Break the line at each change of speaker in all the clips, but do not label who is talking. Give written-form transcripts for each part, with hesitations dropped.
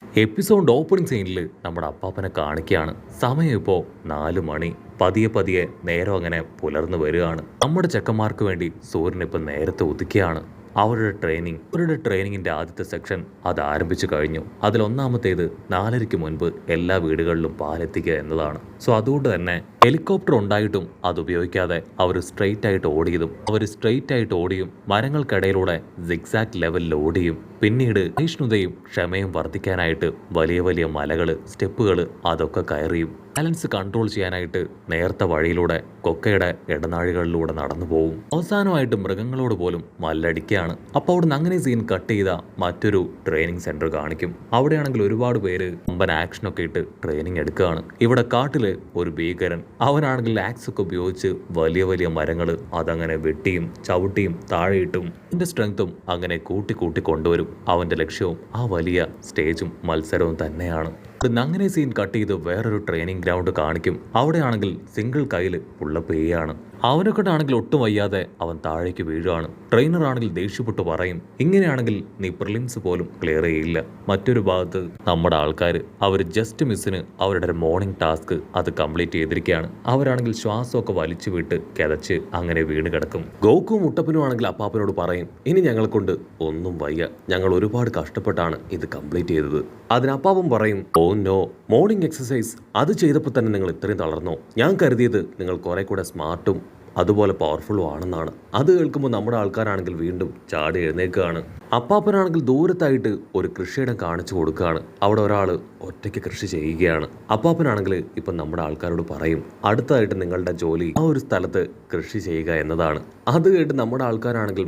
Episode opening സീനിൽ നമ്മുടെ അപ്പാപ്പനെ കാണിക്കുകയാണ്. സമയം ഇപ്പോൾ 4 മണി. പതിയെ പതിയെ നേരം അങ്ങനെ പുലർന്നു വരികയാണ്. നമ്മുടെ ചെക്കന്മാർക്ക് വേണ്ടി സൂര്യൻ ഇപ്പം നേരത്തെ ഉദിക്കുകയാണ്. അവരുടെ ട്രെയിനിങ്ങിന്റെ ആദ്യത്തെ സെക്ഷൻ അത് ആരംഭിച്ചു കഴിഞ്ഞു. അതിലൊന്നാമത്തേത് 4:30 മുൻപ് എല്ലാ വീടുകളിലും പാലെത്തിക്കുക എന്നതാണ്. സോ അതുകൊണ്ട് തന്നെ ഹെലികോപ്റ്റർ ഉണ്ടായിട്ടും അത് ഉപയോഗിക്കാതെ അവർ സ്ട്രെയിറ്റ് ആയിട്ട് ഓടിയും മരങ്ങൾക്കിടയിലൂടെ സിഗ്സാക്ട് ലെവലിൽ ഓടിയും പിന്നീട് സഹിഷ്ണുതയും ക്ഷമയും വർദ്ധിക്കാനായിട്ട് വലിയ വലിയ മലകൾ, സ്റ്റെപ്പുകൾ അതൊക്കെ കയറിയും ബാലൻസ് കൺട്രോൾ ചെയ്യാനായിട്ട് നേർത്ത വഴിയിലൂടെ കൊക്കയുടെ ഇടനാഴികളിലൂടെ നടന്നു പോകും. അവസാനമായിട്ട് മൃഗങ്ങളോട് പോലും മല്ലടിക്കുകയാണ്. അപ്പോൾ അവിടുന്ന് അങ്ങനെ സീൻ കട്ട് ചെയ്ത മറ്റൊരു ട്രെയിനിങ് സെന്റർ കാണിക്കും. അവിടെയാണെങ്കിൽ ഒരുപാട് പേര് കൊമ്പൻ ആക്ഷനൊക്കെ ഇട്ട് ട്രെയിനിങ് എടുക്കുകയാണ്. ഇവിടെ കാട്ടില് ഒരു ഭീകരൻ, അവനാണെങ്കിൽ ആക്സ് ഒക്കെ ഉപയോഗിച്ച് വലിയ വലിയ മരങ്ങൾ അതങ്ങനെ വെട്ടിയും ചവിട്ടിയും താഴെയിട്ടും അതിന്റെ സ്ട്രെങ്തും അങ്ങനെ കൂട്ടി കൊണ്ടുവരും. അവന്റെ ലക്ഷ്യവും ആ വലിയ സ്റ്റേജും മത്സരവും തന്നെയാണ്. അങ്ങനെ സീൻ കട്ട് ചെയ്ത് വേറൊരു ട്രെയിനിങ് ഗ്രൗണ്ട് കാണിക്കും. അവിടെയാണെങ്കിൽ സിംഗിൾ കയ്യിൽ പുള്ളപ്പ് ചെയ്യാണ്. അവനെക്കൊണ്ടാണെങ്കിൽ ഒട്ടും വയ്യാതെ അവൻ താഴേക്ക് വീഴുകയാണ്. ട്രെയിനർ ആണെങ്കിൽ ദേഷ്യപ്പെട്ട് പറയും, ഇങ്ങനെയാണെങ്കിൽ നീ പ്രിലിംസ് പോലും ക്ലിയർ ചെയ്യില്ല. മറ്റൊരു ഭാഗത്ത് നമ്മുടെ ആൾക്കാർ അവർ ജസ്റ്റ് മിസ്സിന് അവരുടെ മോർണിംഗ് ടാസ്ക് അത് കംപ്ലീറ്റ് ചെയ്തിരിക്കുകയാണ്. അവരാണെങ്കിൽ ശ്വാസമൊക്കെ വലിച്ചു വിട്ട് കിതച്ച് അങ്ങനെ വീണ് കിടക്കും. ഗോകുവും മുട്ടപ്പനും ആണെങ്കിൽ അപ്പാപ്പനോട് പറയും, ഇനി ഞങ്ങളെ കൊണ്ട് ഒന്നും വയ്യ, ഞങ്ങൾ ഒരുപാട് കഷ്ടപ്പെട്ടാണ് ഇത് കംപ്ലീറ്റ് ചെയ്തത്. അതിനപ്പാപ്പൻ പറയും, ഓ നോ, മോർണിംഗ് എക്സസൈസ് അത് ചെയ്തപ്പോൾ തന്നെ നിങ്ങൾ ഇത്രയും തളർന്നോ? ഞാൻ കരുതിയത് നിങ്ങൾ കുറെ കൂടെ സ്മാർട്ടും അതുപോലെ പവർഫുള്ളും ആണെന്നാണ്. അത് കേൾക്കുമ്പോൾ നമ്മുടെ ആൾക്കാരാണെങ്കിൽ വീണ്ടും ചാടി എഴുന്നേൽക്കുകയാണ്. അപ്പാപ്പനാണെങ്കിൽ ദൂരത്തായിട്ട് ഒരു കൃഷിയിടം കാണിച്ചു കൊടുക്കുകയാണ്. അവിടെ ഒരാൾ ഒറ്റയ്ക്ക് കൃഷി ചെയ്യുകയാണ്. അപ്പാപ്പനാണെങ്കിൽ ഇപ്പം നമ്മുടെ ആൾക്കാരോട് പറയും, അടുത്തായിട്ട് നിങ്ങളുടെ ജോലി ആ ഒരു സ്ഥലത്ത് കൃഷി ചെയ്യുക എന്നതാണ്. അത് കേട്ട് നമ്മുടെ ആൾക്കാരാണെങ്കിൽ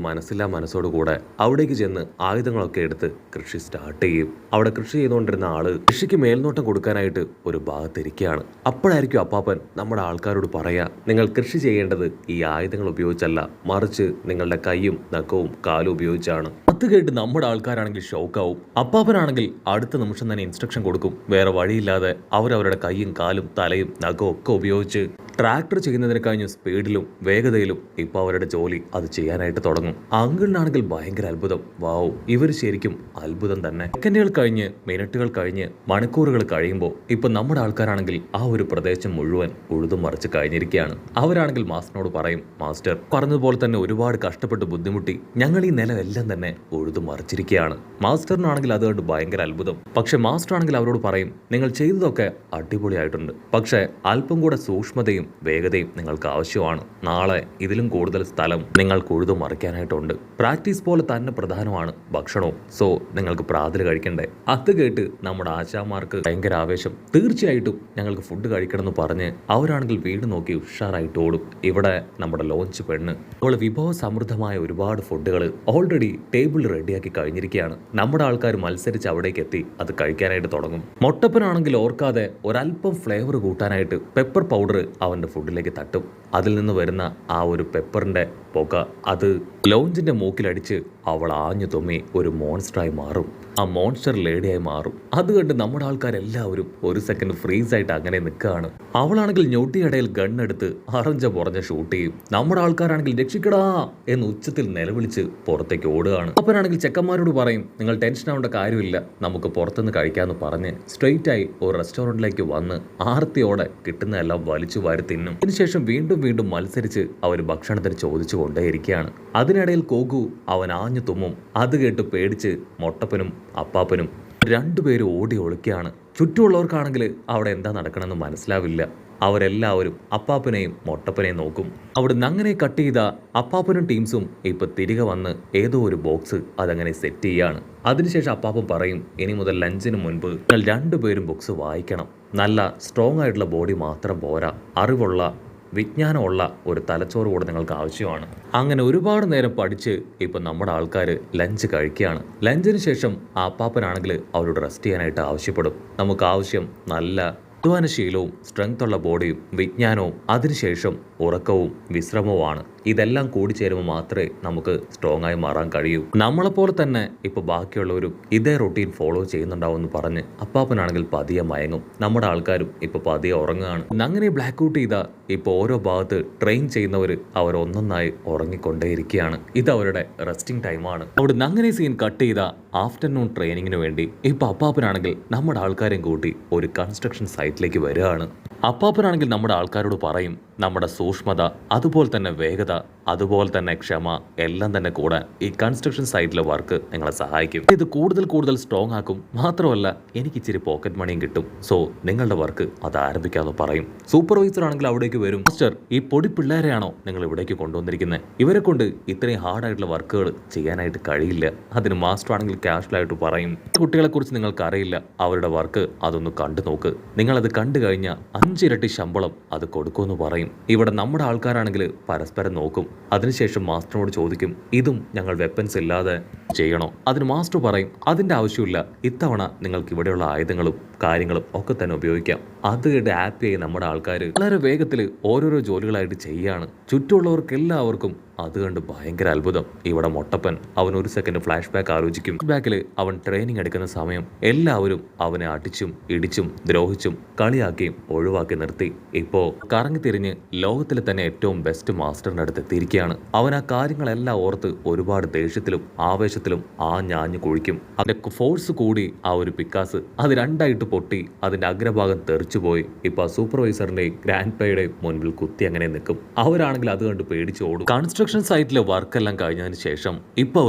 മനസ്സോടു കൂടെ അവിടേക്ക് ചെന്ന് ആയുധങ്ങളൊക്കെ എടുത്ത് കൃഷി സ്റ്റാർട്ട് ചെയ്യും. അവിടെ കൃഷി ചെയ്തുകൊണ്ടിരുന്ന ആള് കൃഷിക്ക് മേൽനോട്ടം കൊടുക്കാനായിട്ട് ഒരു ഭാഗത്തിരിക്കുകയാണ്. അപ്പോഴായിരിക്കും അപ്പാപ്പൻ നമ്മുടെ ആൾക്കാരോട് പറയാ, നിങ്ങൾ കൃഷി ചെയ്യേണ്ടത് ഈ ആയുധങ്ങൾ ഉപയോഗിച്ചല്ല, മറിച്ച് നിങ്ങളുടെ കൈയും നഖവും കാലും ഉപയോഗിച്ചാണ്. അത് കേട്ട് നമ്മുടെ ആൾക്കാരാണെങ്കിൽ ഷോക്കാവും. അപ്പാപ്പനാണെങ്കിൽ അടുത്ത നിമിഷം തന്നെ ഇൻസ്ട്രക്ഷൻ കൊടുക്കും. വേറെ വഴിയില്ലാതെ അവരവരുടെ കൈയും കാലും തലയും നഖവും ഒക്കെ ഉപയോഗിച്ച് ട്രാക്ടർ ചെയ്യുന്നതിന് കഴിഞ്ഞ സ്പീഡിലും വേഗതയിലും ഇപ്പോൾ അവരുടെ ജോലി അത് ചെയ്യാനായിട്ട് തുടങ്ങും. അങ്കിളിനാണെങ്കിൽ ഭയങ്കര അത്ഭുതം. വാവ്, ഇവർ ശരിക്കും അത്ഭുതം തന്നെ. സെക്കൻഡുകൾ കഴിഞ്ഞ് മിനിറ്റുകൾ കഴിഞ്ഞ് മണിക്കൂറുകൾ കഴിയുമ്പോൾ ഇപ്പൊ നമ്മുടെ ആൾക്കാരാണെങ്കിൽ ആ ഒരു പ്രദേശം മുഴുവൻ ഉഴുതും മറിച്ച് കഴിഞ്ഞിരിക്കുകയാണ്. അവരാണെങ്കിൽ മാസ്റ്ററിനോട് പറയും, മാസ്റ്റർ പറഞ്ഞതുപോലെ തന്നെ ഒരുപാട് കഷ്ടപ്പെട്ട് ബുദ്ധിമുട്ടി ഞങ്ങൾ ഈ നിലമെല്ലാം തന്നെ ഉഴുതു മറിച്ചിരിക്കുകയാണ്. മാസ്റ്ററിനാണെങ്കിൽ അതുകൊണ്ട് ഭയങ്കര അത്ഭുതം. പക്ഷെ മാസ്റ്റർ ആണെങ്കിൽ അവരോട് പറയും, നിങ്ങൾ ചെയ്തതൊക്കെ അടിപൊളിയായിട്ടുണ്ട്, പക്ഷെ അല്പം കൂടെ സൂക്ഷ്മതയും വേഗതയും നിങ്ങൾക്ക് ആവശ്യമാണ്. നാളെ ഇതിലും കൂടുതൽ സ്ഥലം നിങ്ങൾക്ക് ഉഴുതു മറിക്കാനായിട്ടുണ്ട്. പ്രാക്ടീസ് പോലെ തന്നെ പ്രധാനമാണ് ഭക്ഷണവും. സോ നിങ്ങൾക്ക് പ്രാതൽ കഴിക്കണ്ടേ? അത് കേട്ട് നമ്മുടെ ആശാമാർക്ക് ഭയങ്കര ആവേശം. തീർച്ചയായിട്ടും ഞങ്ങൾക്ക് ഫുഡ് കഴിക്കണം എന്ന് പറഞ്ഞ് അവരാണെങ്കിൽ വീട് നോക്കി ഉഷാറായിട്ട് ഓടും. ഇവിടെ നമ്മുടെ ലോഞ്ച് പെണ്ണ് അവൾ വിഭവ സമൃദ്ധമായ ഒരുപാട് ഫുഡുകൾ ഓൾറെഡി ടേബിൾ റെഡിയാക്കി കഴിഞ്ഞിരിക്കുകയാണ്. നമ്മുടെ ആൾക്കാർ മത്സരിച്ച് അവിടേക്ക് എത്തി അത് കഴിക്കാനായിട്ട് തുടങ്ങും. മൊട്ടപ്പനാണെങ്കിൽ ഓർക്കാതെ ഒരല്പം ഫ്ലേവർ കൂട്ടാനായിട്ട് പെപ്പർ പൗഡർ അവന്റെ ഫുഡിലേക്ക് തട്ടും. അതിൽ നിന്ന് വരുന്ന ആ ഒരു പെപ്പറിന്റെ പുക അത് ലോഞ്ചിന്റെ മൂക്കിലടിച്ച് അവൾ ആഞ്ഞു തുമ്മി ഒരു മോൺസ്റ്ററായി മാറും. ആ മോൺസ്റ്റർ ലേഡിയായി മാറും. അത് കണ്ട് നമ്മുടെ ആൾക്കാരെല്ലാവരും ഒരു സെക്കൻഡ് ഫ്രീസ് ആയിട്ട് അങ്ങനെ നിൽക്കുകയാണ്. അവളാണെങ്കിൽ ഞൊട്ടിയിടയിൽ ഗണ്ണെടുത്ത് അറഞ്ച പുറഞ്ഞ ഷൂട്ട് ചെയ്യും. നമ്മുടെ ആൾക്കാരാണെങ്കിൽ രക്ഷിക്കടാ എന്ന് ഉച്ചത്തിൽ നിലവിളിച്ച് പുറത്തേക്ക് ഓടുകയാണ്. അപ്പനാണെങ്കിൽ ചെക്കന്മാരോട് പറയും, നിങ്ങൾ ടെൻഷൻ ആവേണ്ട കാര്യമില്ല, നമുക്ക് പുറത്തുനിന്ന് കഴിക്കാമെന്ന് പറഞ്ഞ് സ്ട്രെയിറ്റ് ആയി ഒരു റെസ്റ്റോറൻറ്റിലേക്ക് വന്ന് ആർത്തിയോടെ കിട്ടുന്നതെല്ലാം വലിച്ചു വാരി തിന്നും. അതിനുശേഷം വീണ്ടും മത്സരിച്ച് അവർ ഭക്ഷണത്തിന് ചോദിച്ചു കൊണ്ടേയിരിക്കുകയാണ്. അതിനിടയിൽ കോകു അവൻ ആഞ്ഞു തുമ്മും. അത് കേട്ട് പേടിച്ച് മൊട്ടപ്പനും അപ്പാപ്പനും രണ്ടുപേരും ഓടി ഒളിക്കുകയാണ്. ചുറ്റുമുള്ളവർക്കാണെങ്കിൽ അവിടെ എന്താ നടക്കണമെന്ന് മനസ്സിലാവില്ല. അവരെല്ലാവരും അപ്പാപ്പനെയും മൊട്ടപ്പനെയും നോക്കും. അവിടുന്ന് അങ്ങനെ കട്ട് ചെയ്ത അപ്പാപ്പനും ടീംസും ഇപ്പൊ തിരികെ വന്ന് ഏതോ ഒരു ബോക്സ് അതങ്ങനെ സെറ്റ് ചെയ്യാണ്. അതിനുശേഷം അപ്പാപ്പൻ പറയും, ഇനി മുതൽ ലഞ്ചിന് മുൻപ് നിങ്ങൾ രണ്ടുപേരും ബുക്സ് വായിക്കണം. നല്ല സ്ട്രോങ് ആയിട്ടുള്ള ബോഡി മാത്രം പോരാ, അറിവുള്ള വിജ്ഞാനമുള്ള ഒരു തലച്ചോറ് കൂടെ നിങ്ങൾക്ക് ആവശ്യമാണ്. അങ്ങനെ ഒരുപാട് നേരം പഠിച്ച് ഇപ്പം നമ്മുടെ ആൾക്കാർ ലഞ്ച് കഴിക്കുകയാണ്. ലഞ്ചിന് ശേഷം ആ അപ്പാപ്പനാണെങ്കിൽ അവരോട് റെസ്റ്റ് ചെയ്യാനായിട്ട് ആവശ്യപ്പെടും. നമുക്ക് ആവശ്യം നല്ല അധ്വാനശീലവും സ്ട്രെങ്ത് ഉള്ള ബോഡിയും വിജ്ഞാനവും അതിനുശേഷം ഉറക്കവും വിശ്രമവുമാണ്. ഇതെല്ലാം കൂടി ചേരുമ്പോൾ മാത്രമേ നമുക്ക് സ്ട്രോങ് ആയി മാറാൻ കഴിയൂ. നമ്മളെപ്പോലെ തന്നെ ഇപ്പോൾ ബാക്കിയുള്ളവരും ഇതേ റൊട്ടീൻ ഫോളോ ചെയ്യുന്നുണ്ടാവുമെന്ന് പറഞ്ഞ് അപ്പാപ്പനാണെങ്കിൽ പതിയെ മയങ്ങും. നമ്മുടെ ആൾക്കാരും ഇപ്പോൾ പതിയെ ഉറങ്ങുകയാണ്. അങ്ങനെ ബ്ലാക്ക് ഔട്ട് ചെയ്ത ഇപ്പോൾ ഓരോ ഭാഗത്ത് ട്രെയിൻ ചെയ്യുന്നവർ അവർ ഒന്നൊന്നായി ഉറങ്ങിക്കൊണ്ടേയിരിക്കുകയാണ്. ഇത് അവരുടെ റെസ്റ്റിംഗ് ടൈമാണ്. അവിടുന്ന് അങ്ങനെ സീൻ കട്ട് ചെയ്ത ആഫ്റ്റർനൂൺ ട്രെയിനിങ്ങിന് വേണ്ടി ഇപ്പോൾ അപ്പാപ്പനാണെങ്കിൽ നമ്മുടെ ആൾക്കാരെയും കൂട്ടി ഒരു കൺസ്ട്രക്ഷൻ സൈറ്റിലേക്ക് വരികയാണ്. അപ്പാപ്പനാണെങ്കിൽ നമ്മുടെ ആൾക്കാരോട് പറയും, നമ്മുടെ സൂക്ഷ്മത, അതുപോലെ തന്നെ വേഗത, അതുപോലെ തന്നെ ക്ഷമ എല്ലാം തന്നെ കൂടാൻ ഈ കൺസ്ട്രക്ഷൻ സൈറ്റിലെ വർക്ക് നിങ്ങളെ സഹായിക്കും. ഇത് കൂടുതൽ കൂടുതൽ സ്ട്രോങ് ആക്കും. മാത്രമല്ല എനിക്ക് ഇച്ചിരി പോക്കറ്റ് മണിയും കിട്ടും. സോ നിങ്ങളുടെ വർക്ക് അത് ആരംഭിക്കാമെന്ന് പറയും. സൂപ്പർവൈസർ ആണെങ്കിൽ അവിടേക്ക് വരും. മാസ്റ്റർ, ഈ പൊടി പിള്ളേരെയാണോ നിങ്ങൾ ഇവിടേക്ക് കൊണ്ടുവന്നിരിക്കുന്നത്? ഇവരെ കൊണ്ട് ഇത്രയും ഹാർഡായിട്ടുള്ള വർക്കുകൾ ചെയ്യാനായിട്ട് കഴിയില്ല. അതിന് മാസ്റ്റർ ആണെങ്കിൽ കാഷ്വലായിട്ട് പറയും, കുട്ടികളെ കുറിച്ച് നിങ്ങൾക്ക് അറിയില്ല. അവരുടെ വർക്ക് അതൊന്ന് കണ്ടു നോക്ക്. നിങ്ങളത് കണ്ടു കഴിഞ്ഞാൽ 5 ഇരട്ടി ശമ്പളം അത് കൊടുക്കുമെന്ന് പറയും. ഇവിടെ നമ്മുടെ ആൾക്കാരാണെങ്കിൽ പരസ്പരം നോക്കും. അതിനുശേഷം മാസ്റ്ററിനോട് ചോദിക്കും, ഇതും ഞങ്ങൾ വെപ്പൻസ് ഇല്ലാതെ ചെയ്യണോ? അതിന് മാസ്റ്റർ പറയും, അതിൻ്റെ ആവശ്യമില്ല. ഇത്തവണ നിങ്ങൾക്ക് ഇവിടെയുള്ള ആയുധങ്ങളും കാര്യങ്ങളും ഒക്കെ തന്നെ ഉപയോഗിക്കാം. അത് കേട്ട് ഹാപ്പിയായി നമ്മുടെ ആൾക്കാർ വളരെ വേഗത്തിൽ ഓരോരോ ജോലികളായിട്ട് ചെയ്യുകയാണ്. ചുറ്റുമുള്ളവർക്ക് എല്ലാവർക്കും അത് കണ്ട് ഭയങ്കര അത്ഭുതം. ഇവിടെ മൊട്ടപ്പൻ അവൻ ഒരു സെക്കൻഡ് ഫ്ലാഷ് ബാക്ക് ആലോചിക്കും. ബാക്കിൽ അവൻ ട്രെയിനിങ് എടുക്കുന്ന സമയം എല്ലാവരും അവനെ അടിച്ചും ഇടിച്ചും ദ്രോഹിച്ചും കളിയാക്കിയും ഒഴിവാക്കി നിർത്തി. ഇപ്പോൾ കറങ്ങി തിരിഞ്ഞ് ലോകത്തിലെ തന്നെ ഏറ്റവും ബെസ്റ്റ് മാസ്റ്ററിന്റെ അടുത്ത് എത്തിയിരിക്കുകയാണ്. അവൻ ആ കാര്യങ്ങളെല്ലാം ഓർത്ത് ഒരുപാട് ദേഷ്യത്തിലും ആവേശത്തിലും ഞാഞ്ഞു കുഴിക്കും. അതിന്റെ ഫോഴ്സ് കൂടി ആ ഒരു പിക്കാസ് അത് രണ്ടായിട്ട് പൊട്ടി അതിന്റെ അഗ്രഭാഗം തെറിച്ചുപോയി. ഇപ്പൊ ആ സൂപ്പർവൈസറിന്റെയും ഗ്രാൻഡ് പേയുടെയും മുൻപിൽ കുത്തി അങ്ങനെ നിൽക്കും. അവരാണെങ്കിൽ അത് കണ്ട് പേടിച്ച് ഓടും. കൺസ്ട്രക്ഷൻ സൈറ്റിലെ വർക്കെല്ലാം കഴിഞ്ഞതിന് ശേഷം ഇപ്പൊ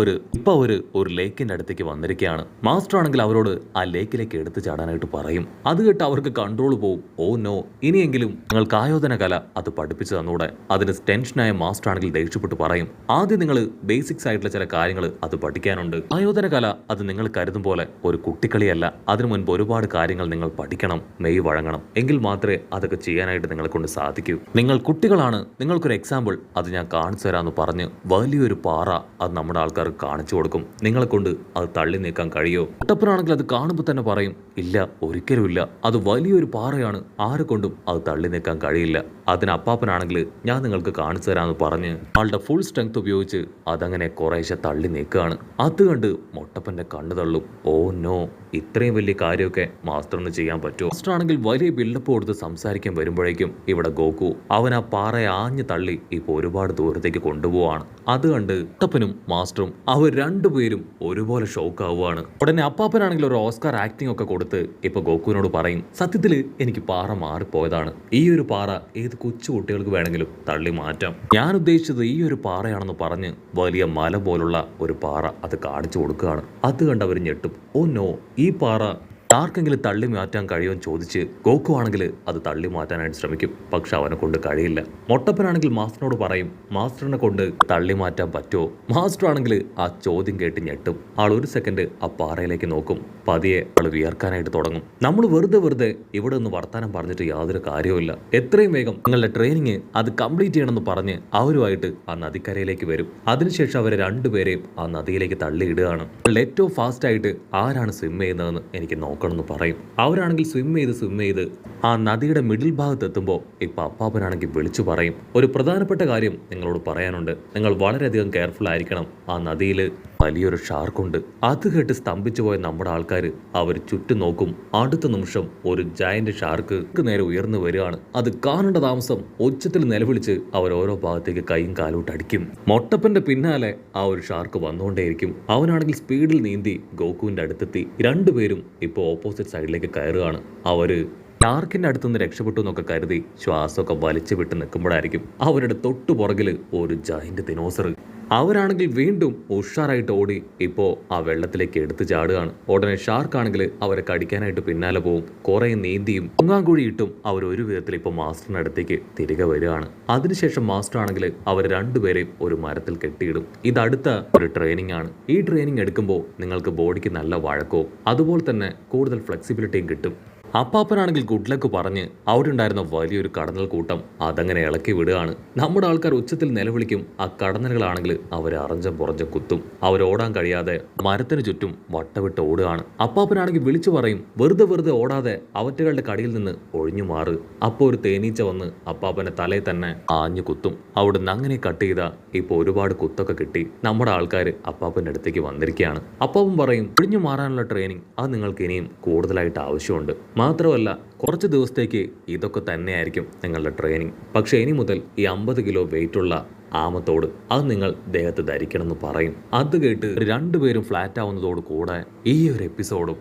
അവര് ഒരു ലേക്കിന്റെ അടുത്തേക്ക് വന്നിരിക്കുകയാണ്. മാസ്റ്റർ ആണെങ്കിൽ അവരോട് ആ ലേക്കിലേക്ക് എടുത്തു ചാടാനായിട്ട് പറയും. അത് കേട്ട് അവർക്ക് കൺട്രോൾ പോവും. ഓ നോ, ഇനിയെങ്കിലും നിങ്ങൾക്ക് ആയോധന കല അത് പഠിപ്പിച്ചു തന്നൂടെ? അതിന് ടെൻഷനായ മാസ്റ്റർ ആണെങ്കിൽ ദേഷ്യപ്പെട്ട് പറയും, ആദ്യം നിങ്ങൾ ബേസിക്സ് ആയിട്ടുള്ള ചില കാര്യങ്ങൾ അത് പഠിക്കാനുണ്ട്. ആയോധന കല അത് നിങ്ങൾ കരുതും പോലെ ഒരു കുട്ടിക്കളിയല്ല. അതിനു മുൻപ് ഒരുപാട് കാര്യങ്ങൾ നിങ്ങൾ പഠിക്കണം, മെയ് വഴങ്ങണം. എങ്കിൽ മാത്രമേ അതൊക്കെ ചെയ്യാനായിട്ട് നിങ്ങളെ കൊണ്ട് സാധിക്കൂ. നിങ്ങൾ കുട്ടികളാണ്, നിങ്ങൾക്കൊരു എക്സാമ്പിൾ അത് ഞാൻ കാണിച്ചു തരാമെന്ന് പറഞ്ഞ് വലിയൊരു പാറ അത് നമ്മുടെ ആൾക്കാർക്ക് കാണിച്ചു കൊടുക്കും. നിങ്ങളെ കൊണ്ട് അത് തള്ളി നീക്കാൻ കഴിയോ? കുട്ടപ്പനാണെങ്കിൽ അത് കാണുമ്പോൾ തന്നെ പറയും, ഇല്ല, ഒരിക്കലും ഇല്ല, അത് വലിയൊരു പാറയാണ്, ആരെ കൊണ്ടും അത് തള്ളി നീക്കാൻ കഴിയില്ല. അതിന് അപ്പാപ്പനാണെങ്കിൽ ഞാൻ നിങ്ങൾക്ക് കാണിച്ചു തരാമെന്ന് പറഞ്ഞ് ആളുടെ ഫുൾ സ്ട്രെങ്ത് ഉപയോഗിച്ച് അതങ്ങനെ കുറേശ്ശെ തള്ളി നീക്കുകയാണ്. അത് കണ്ട് മൊട്ടപ്പന്റെ കണ്ണു തള്ളും. ഓ നോ, ഇത്രയും വലിയ കാര്യമൊക്കെ മാസ്റ്ററിന് ചെയ്യാൻ പറ്റുമോ? മാസ്റ്റർ ആണെങ്കിൽ വലിയ ബിൽഡപ്പ് കൊടുത്ത് സംസാരിക്കാൻ വരുമ്പോഴേക്കും ഇവിടെ ഗോകു അവൻ ആ പാറയെ ആഞ്ഞു തള്ളി ഇപ്പോൾ ഒരുപാട് ദൂരത്തേക്ക് കൊണ്ടുപോവാണ്. അത് കണ്ട് മൊട്ടപ്പനും മാസ്റ്ററും അവർ രണ്ടുപേരും ഒരുപോലെ ഷോക്ക് ആവുകയാണ്. ഉടനെ അപ്പാപ്പനാണെങ്കിൽ ഒരു ഓസ്കാർ ആക്ടിംഗ് ഒക്കെ കൊടുത്ത് ഇപ്പൊ ഗോകുവിനോട് പറയും, സത്യത്തിൽ എനിക്ക് പാറ മാറിപ്പോയതാണ്. ഈ ഒരു പാറ ഏത് കൊച്ചു കുട്ടികൾക്ക് വേണമെങ്കിലും തള്ളി മാറ്റാം. ഞാൻ ഉദ്ദേശിച്ചത് ഈ ഒരു പാറയാണെന്ന് പറഞ്ഞ് വലിയ മല പോലുള്ള ഒരു പാറ അത് കാണിച്ചു കൊടുക്കുകയാണ്. അത് കണ്ട് അവർ ഞെട്ടും. ഓ നോ, ഈ പാറ ആർക്കെങ്കിലും തള്ളി മാറ്റാൻ കഴിയുമെന്ന് ചോദിച്ച് ഗോകു ആണെങ്കിൽ അത് തള്ളി മാറ്റാനായിട്ട് ശ്രമിക്കും. പക്ഷെ അവനെ കൊണ്ട് കഴിയില്ല. മൊട്ടപ്പനാണെങ്കിൽ മാസ്റ്ററിനോട് പറയും, മാസ്റ്ററിനെ കൊണ്ട് തള്ളി മാറ്റാൻ പറ്റുമോ? മാസ്റ്റർ ആണെങ്കിൽ ആ ചോദ്യം കേട്ട് ഞെട്ടും. ആൾ ഒരു സെക്കൻഡ് ആ പാറയിലേക്ക് നോക്കും. പതിയെ ആൾ വിയർക്കാനായിട്ട് തുടങ്ങും. നമ്മൾ വെറുതെ ഇവിടെ ഒന്ന് വർത്താനം പറഞ്ഞിട്ട് യാതൊരു കാര്യവുമില്ല. എത്രയും വേഗം നിങ്ങളുടെ ട്രെയിനിങ് അത് കംപ്ലീറ്റ് ചെയ്യണമെന്ന് പറഞ്ഞ് അവരുമായിട്ട് ആ നദിക്കരയിലേക്ക് വരും. അതിനുശേഷം അവരെ രണ്ടുപേരെയും ആ നദിയിലേക്ക് തള്ളിയിടുകയാണ്. ഏറ്റവും ഫാസ്റ്റ് ആയിട്ട് ആരാണ് സ്വിം ചെയ്യുന്നതെന്ന് എനിക്ക് നോക്കണമെന്ന് പറയും. അവരാണെങ്കിൽ സ്വിം ചെയ്ത് ആ നദിയുടെ മിഡിൽ ഭാഗത്ത് എത്തുമ്പോൾ ഇപ്പൊ അപ്പാപ്പനാണെങ്കിൽ വിളിച്ചു പറയും, ഒരു പ്രധാനപ്പെട്ട കാര്യം നിങ്ങളോട് പറയാനുണ്ട്. നിങ്ങൾ വളരെയധികം കെയർഫുൾ ആയിരിക്കണം. ആ നദിയിൽ വലിയൊരു ഷാർക്കുണ്ട്. അത് കേട്ട് സ്തംഭിച്ചു പോയ നമ്മുടെ ആൾക്കാർ അവർ ചുറ്റും നോക്കും. അടുത്ത നിമിഷം ഒരു ജയന്റ് ഷാർക്ക് നേരെ ഉയർന്നു വരികയാണ്. അത് കാണേണ്ട താമസം ഉച്ചത്തിൽ നിലവിളിച്ച് അവർ ഓരോ ഭാഗത്തേക്ക് കൈയും കാലോട്ട് അടിക്കും. മൊട്ടപ്പന്റെ പിന്നാലെ ആ ഒരു ഷാർക്ക് വന്നുകൊണ്ടേയിരിക്കും. അവനാണെങ്കിൽ സ്പീഡിൽ നീന്തി ഗോകുവിന്റെ അടുത്തെത്തി. രണ്ടുപേരും ഇപ്പോൾ ഓപ്പോസിറ്റ് സൈഡിലേക്ക് കയറുകയാണ്. അവര് ഷാർക്കിന്റെ അടുത്തുനിന്ന് രക്ഷപ്പെട്ടു എന്നൊക്കെ കരുതി ശ്വാസമൊക്കെ വലിച്ചു വിട്ട് നിൽക്കുമ്പോഴായിരിക്കും അവരുടെ തൊട്ടു പുറകിൽ ഒരു ജയന്റ് ദിനോസർ. അവരാണെങ്കിൽ വീണ്ടും ഉഷാറായിട്ട് ഓടി ഇപ്പോൾ ആ വെള്ളത്തിലേക്ക് എടുത്തു ചാടുകയാണ്. ഉടനെ ഷാർക്കാണെങ്കിൽ അവരെ കടിക്കാനായിട്ട് പിന്നാലെ പോവും. കുറെ നീന്തിയും മുങ്ങാങ്കുഴിയിട്ടും അവർ ഒരു വിധത്തിൽ ഇപ്പോൾ മാസ്റ്ററിന്റെ അടുത്തേക്ക് തിരികെ വരികയാണ്. അതിനുശേഷം മാസ്റ്റർ ആണെങ്കിൽ അവർ രണ്ടുപേരെയും ഒരു മരത്തിൽ കെട്ടിയിടും. ഇതടുത്ത ഒരു ട്രെയിനിങ് ആണ്. ഈ ട്രെയിനിങ് എടുക്കുമ്പോൾ നിങ്ങൾക്ക് ബോഡിക്ക് നല്ല വഴക്കവും അതുപോലെ തന്നെ കൂടുതൽ ഫ്ലെക്സിബിലിറ്റിയും കിട്ടും. അപ്പാപ്പനാണെങ്കിൽ ഗുഡ് ലക്ക് പറഞ്ഞ് അവിടെ ഉണ്ടായിരുന്ന വലിയൊരു കടന്നൽ കൂട്ടം അതങ്ങനെ ഇളക്കി വിടുകയാണ്. നമ്മുടെ ആൾക്കാർ ഉച്ചത്തിൽ നിലവിളിക്കും. ആ കടന്നലുകളാണെങ്കിൽ അവരെ അറഞ്ചം പുറഞ്ചം കുത്തും. അവരോടാൻ കഴിയാതെ മരത്തിന് ചുറ്റും വട്ടവിട്ട് ഓടുകയാണ്. അപ്പാപ്പനാണെങ്കിൽ വിളിച്ചു പറയും, വെറുതെ വെറുതെ ഓടാതെ അവറ്റകളുടെ കടിയിൽ നിന്ന് ഒഴിഞ്ഞു മാറ്. അപ്പോൾ ഒരു തേനീച്ച വന്ന് അപ്പാപ്പന്റെ തലയിൽ തന്നെ ആഞ്ഞു കുത്തും. അവിടുന്ന് അങ്ങനെ കട്ട് ചെയ്ത ഇപ്പോൾ ഒരുപാട് കുത്തൊക്കെ കിട്ടി നമ്മുടെ ആൾക്കാർ അപ്പാപ്പന്റെ അടുത്തേക്ക് വന്നിരിക്കുകയാണ്. അപ്പാപ്പൻ പറയും, ഒഴിഞ്ഞു മാറാനുള്ള ട്രെയിനിങ് അത് നിങ്ങൾക്ക് ഇനിയും കൂടുതലായിട്ട് ആവശ്യമുണ്ട്. മാത്രമല്ല കുറച്ച് ദിവസത്തേക്ക് ഇതൊക്കെ തന്നെയായിരിക്കും നിങ്ങളുടെ ട്രെയിനിങ്. പക്ഷേ ഇനി മുതൽ ഈ 50 കിലോ വെയിറ്റുള്ള ആമത്തോട് അത് നിങ്ങൾ ദേഹത്ത് ധരിക്കണം എന്ന് പറയും. അത് കേട്ട് രണ്ടുപേരും ഫ്ലാറ്റ് ആവുന്നതോട് കൂടെ ഈ ഒരു എപ്പിസോഡും